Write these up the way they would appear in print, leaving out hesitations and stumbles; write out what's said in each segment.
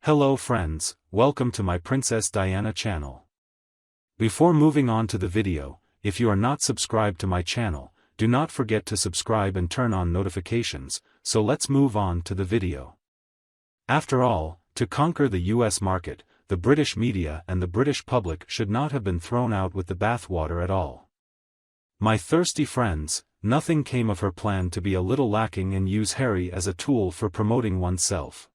Hello friends, welcome to my Princess Diana channel. Before moving on to the video, if you are not subscribed to my channel, do not forget to subscribe and turn on notifications, so let's move on to the video. After all, to conquer the US market, the British media and the British public should not have been thrown out with the bathwater at all. My thirsty friends, nothing came of her plan to be a little lacking and use Harry as a tool for promoting oneself.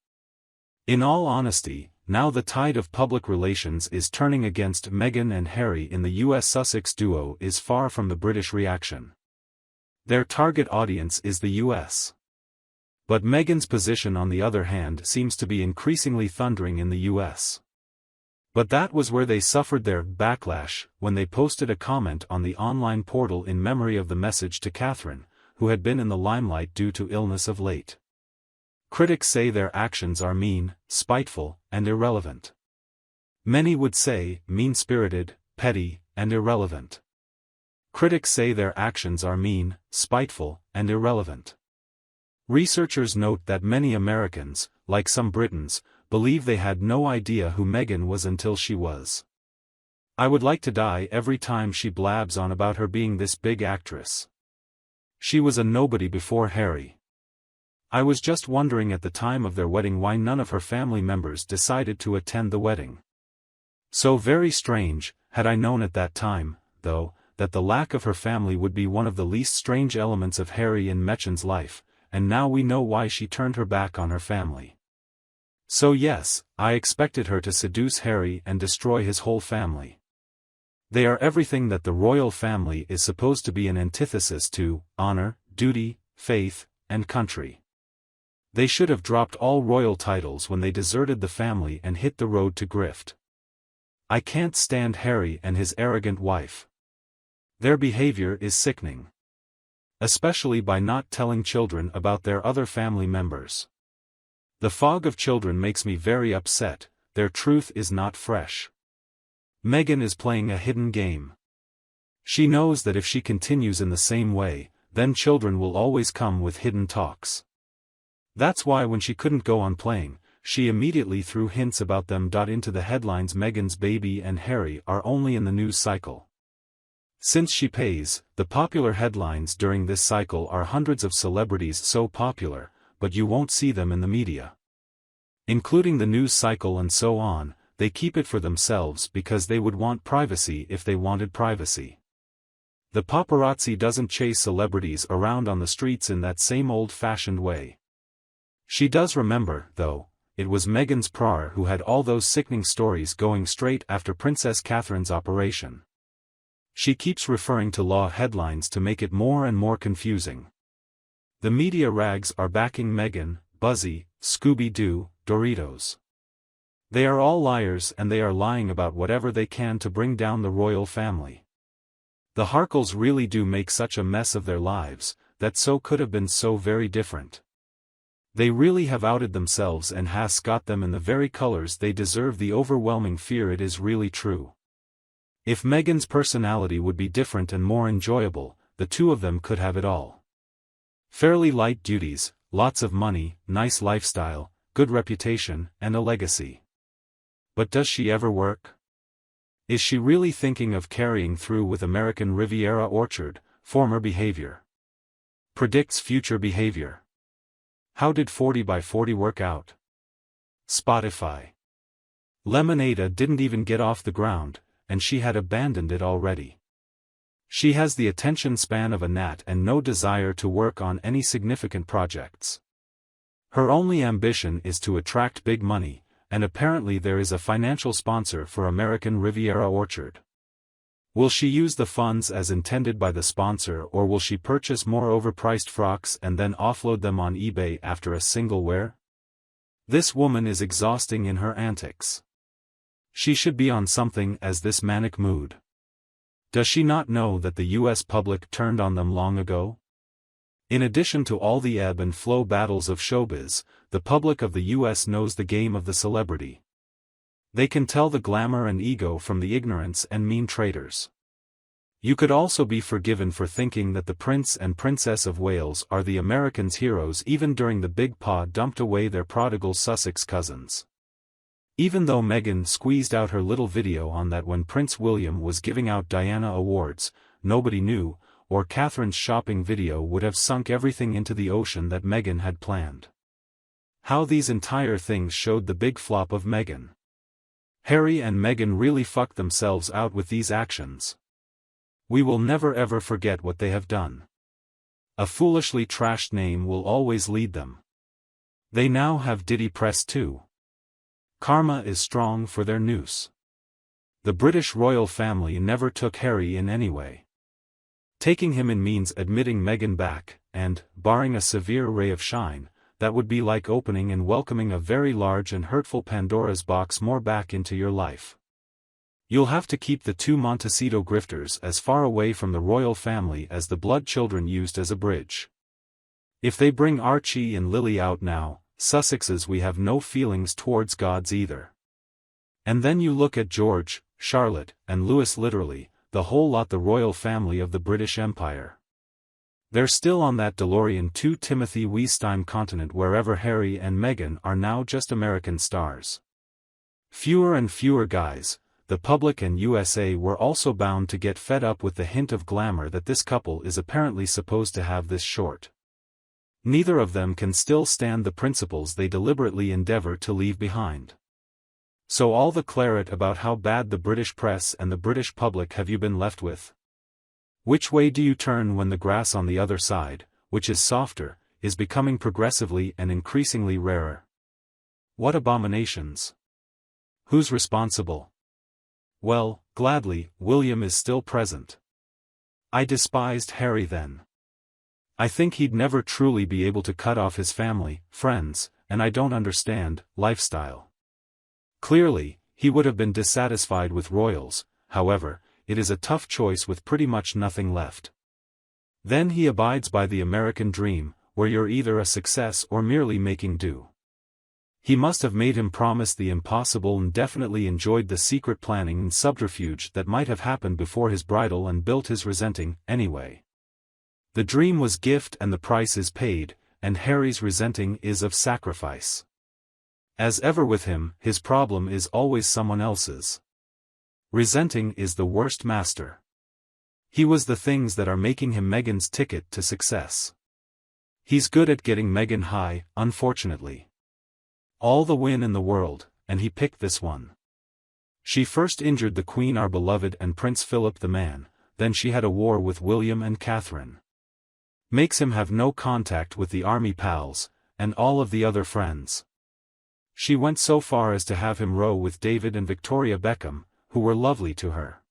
In all honesty, now the tide of public relations is turning against Meghan and Harry in the US Sussex duo is far from the British reaction. Their target audience is the US. But Meghan's position on the other hand seems to be increasingly thundering in the US. But that was where they suffered their backlash when they posted a comment on the online portal in memory of the message to Catherine, who had been in the limelight due to illness of late. Critics say their actions are mean, spiteful, and irrelevant. Many would say mean-spirited, petty, and irrelevant. Critics say their actions are mean, spiteful, and irrelevant. Researchers note that many Americans, like some Britons, believe they had no idea who Meghan was until she was. I would like to die every time she blabs on about her being this big actress. She was a nobody before Harry. I was just wondering at the time of their wedding why none of her family members decided to attend the wedding. So very strange, had I known at that time, though, that the lack of her family would be one of the least strange elements of Harry and Meghan's life, and now we know why she turned her back on her family. So yes, I expected her to seduce Harry and destroy his whole family. They are everything that the royal family is supposed to be, an antithesis to honor, duty, faith, and country. They should have dropped all royal titles when they deserted the family and hit the road to grift. I can't stand Harry and his arrogant wife. Their behavior is sickening. Especially by not telling children about their other family members. The fog of children makes me very upset, their truth is not fresh. Meghan is playing a hidden game. She knows that if she continues in the same way, then children will always come with hidden talks. That's why when she couldn't go on playing, she immediately threw hints about them into the headlines. Meghan's baby and Harry are only in the news cycle. Since she pays, the popular headlines during this cycle are hundreds of celebrities so popular, but you won't see them in the media. Including the news cycle and so on, they keep it for themselves because they would want privacy if they wanted privacy. The paparazzi doesn't chase celebrities around on the streets in that same old-fashioned way. She does remember, though, it was Meghan's PR who had all those sickening stories going straight after Princess Catherine's operation. She keeps referring to law headlines to make it more and more confusing. The media rags are backing Meghan, Buzzy, Scooby-Doo, Doritos. They are all liars and they are lying about whatever they can to bring down the royal family. The Harkles really do make such a mess of their lives, that so could have been so very different. They really have outed themselves and has got them in the very colors they deserve. The overwhelming fear it is really true. If Meghan's personality would be different and more enjoyable, the two of them could have it all. Fairly light duties, lots of money, nice lifestyle, good reputation, and a legacy. But does she ever work? Is she really thinking of carrying through with American Riviera Orchard? Former behavior predicts future behavior. How did 40 by 40 work out? Spotify. Lemonade didn't even get off the ground, and she had abandoned it already. She has the attention span of a gnat and no desire to work on any significant projects. Her only ambition is to attract big money, and apparently there is a financial sponsor for American Riviera Orchard. Will she use the funds as intended by the sponsor, or will she purchase more overpriced frocks and then offload them on eBay after a single wear? This woman is exhausting in her antics. She should be on something as this manic mood. Does she not know that the US public turned on them long ago? In addition to all the ebb and flow battles of showbiz, the public of the US knows the game of the celebrity. They can tell the glamour and ego from the ignorance and mean traitors. You could also be forgiven for thinking that the Prince and Princess of Wales are the Americans' heroes even during the Big Pa dumped away their prodigal Sussex cousins. Even though Meghan squeezed out her little video on that when Prince William was giving out Diana awards, nobody knew, or Catherine's shopping video would have sunk everything into the ocean that Meghan had planned. How these entire things showed the big flop of Meghan. Harry and Meghan really fucked themselves out with these actions. We will never ever forget what they have done. A foolishly trashed name will always lead them. They now have Diddy Press too. Karma is strong for their noose. The British royal family never took Harry in anyway. Taking him in means admitting Meghan back, and, barring a severe ray of shine, that would be like opening and welcoming a very large and hurtful Pandora's box more back into your life. You'll have to keep the two Montecito grifters as far away from the royal family as the blood children used as a bridge. If they bring Archie and Lily out now, Sussexes, we have no feelings towards gods either. And then you look at George, Charlotte, and Louis, literally, the whole lot, the royal family of the British Empire. They're still on that DeLorean to Timothy Weisstein continent, wherever Harry and Meghan are now just American stars. Fewer and fewer guys, the public and USA were also bound to get fed up with the hint of glamour that this couple is apparently supposed to have this short. Neither of them can still stand the principles they deliberately endeavor to leave behind. So all the claret about how bad the British press and the British public have you been left with? Which way do you turn when the grass on the other side, which is softer, is becoming progressively and increasingly rarer? What abominations? Who's responsible? Well, gladly, William is still present. I despised Harry then. I think he'd never truly be able to cut off his family, friends, and I don't understand, lifestyle. Clearly, he would have been dissatisfied with royals, however, it is a tough choice with pretty much nothing left. Then he abides by the American dream, where you're either a success or merely making do. He must have made him promise the impossible and definitely enjoyed the secret planning and subterfuge that might have happened before his bridal and built his resenting, anyway. The dream was gift and the price is paid, and Harry's resenting is of sacrifice. As ever with him, his problem is always someone else's. Resenting is the worst master. He was the things that are making him Meghan's ticket to success. He's good at getting Meghan high, unfortunately. All the win in the world, and he picked this one. She first injured the Queen, our beloved, and Prince Philip the man, then she had a war with William and Catherine. Makes him have no contact with the army pals, and all of the other friends. She went so far as to have him row with David and Victoria Beckham, who were lovely to her.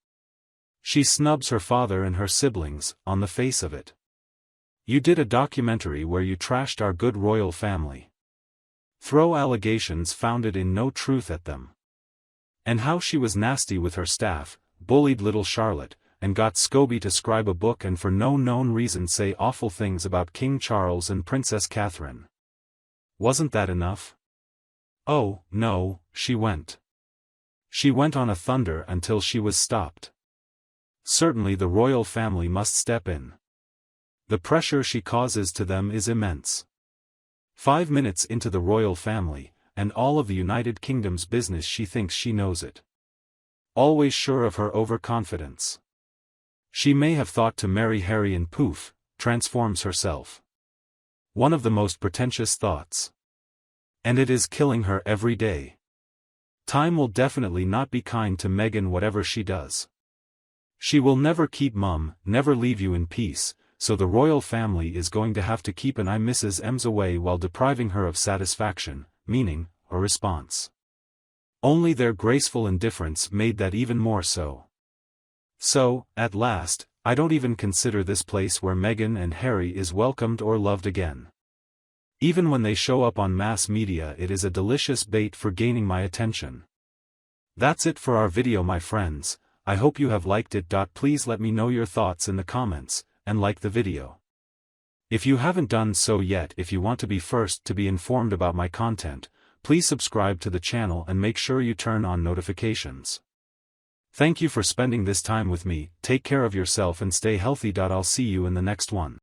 She snubs her father and her siblings, on the face of it. You did a documentary where you trashed our good royal family. Throw allegations founded in no truth at them. And how she was nasty with her staff, bullied little Charlotte, and got Scobie to scribe a book and for no known reason say awful things about King Charles and Princess Catherine. Wasn't that enough? Oh, no, she went. She went on a thunder until she was stopped. Certainly the royal family must step in. The pressure she causes to them is immense. 5 minutes into the royal family, and all of the United Kingdom's business, she thinks she knows it. Always sure of her overconfidence. She may have thought to marry Harry and poof, transforms herself. One of the most pretentious thoughts. And it is killing her every day. Time will definitely not be kind to Meghan whatever she does. She will never keep mum, never leave you in peace, so the royal family is going to have to keep an eye Mrs. M's away while depriving her of satisfaction, meaning, or response. Only their graceful indifference made that even more so. So, at last, I don't even consider this place where Meghan and Harry is welcomed or loved again. Even when they show up on mass media, it is a delicious bait for gaining my attention. That's it for our video, my friends. I hope you have liked it. Please let me know your thoughts in the comments, and like the video. If you haven't done so yet, if you want to be first to be informed about my content, please subscribe to the channel and make sure you turn on notifications. Thank you for spending this time with me. Take care of yourself and stay healthy. I'll see you in the next one.